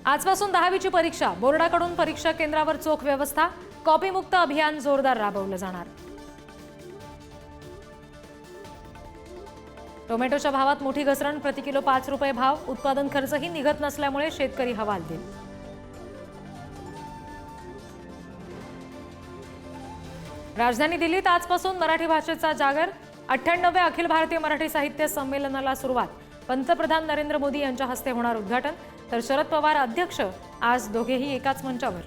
आजपासून 10वीची परीक्षा, बोर्डाकडून परीक्षा केंद्रावर चोख व्यवस्था, कॉपीमुक्त अभियान जोरदार राबवलं जाणार। टोमॅटोच्या भावात मोठी घसरण, प्रति किलो 5 रुपये भाव, उत्पादन खर्चही निघत नसल्यामुळे शेतकरी हवालदिल। राजधानी दिल्लीत आजपासून मराठी भाषेचा जागर, 98व्या अखिल भारतीय मराठी साहित्य संमेलनाला सुरुवात, पंतप्रधान नरेंद्र मोदी यांच्या हस्ते होणार उद्घाटन, तर शरद पवार अध्यक्ष आज दोघेही एकाच मंचावर।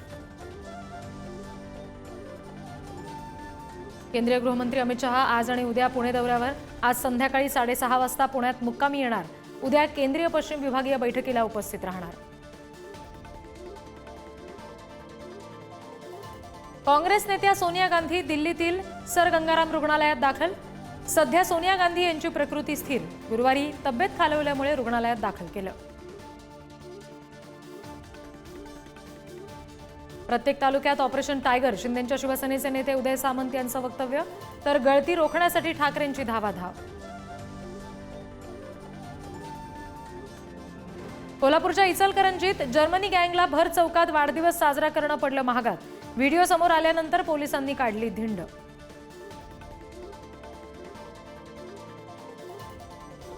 केंद्रीय गृहमंत्री अमित शहा आज आणि उद्या पुणे दौऱ्यावर, आज संध्याकाळी 6:30 वाजता पुण्यात मुक्कामी येणार, उद्या केंद्रीय पश्चिम विभागीय बैठकीला उपस्थित राहणार। काँग्रेस नेत्या सोनिया गांधी दिल्लीतील सर गंगाराम रुग्णालयात दाखल, सध्या सोनिया गांधी यांची प्रकृती स्थिर, गुरुवारी तब्येत खालावल्यामुळे रुग्णालयात दाखल केलं। प्रत्येक तालुक्यात ऑपरेशन टायगर, शिंदेच्या शिवसेनेचे नेते उदय सामंत यांचं वक्तव्य, तर गळती रोखण्यासाठी ठाकरेंची धावाधाव। कोल्हापूरच्या इचलकरंजीत जर्मनी गँगला भर चौकात वाढदिवस साजरा करणं पडलं महागात, व्हिडिओ समोर आल्यानंतर पोलिसांनी काढली धिंड।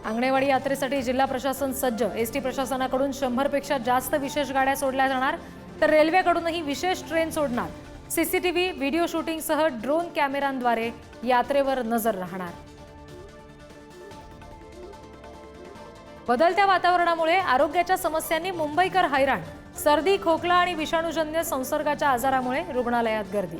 आंगणेवाडी यात्रेसाठी जिल्हा प्रशासन सज्ज, एसटी प्रशासनाकडून 100 पेक्षा जास्त विशेष गाड्या सोडल्या जाणार, तर रेल्वेकडूनही विशेष ट्रेन सोडणार। सीसीटीव्ही, व्हिडिओ शूटिंगसह ड्रोन कॅमेऱ्यांद्वारे यात्रेवर नजर राहणार। बदलत्या वातावरणामुळे आरोग्याच्या समस्यांनी मुंबईकर हैराण, सर्दी, खोकला आणि विषाणूजन्य संसर्गाच्या आजारामुळे रुग्णालयात गर्दी।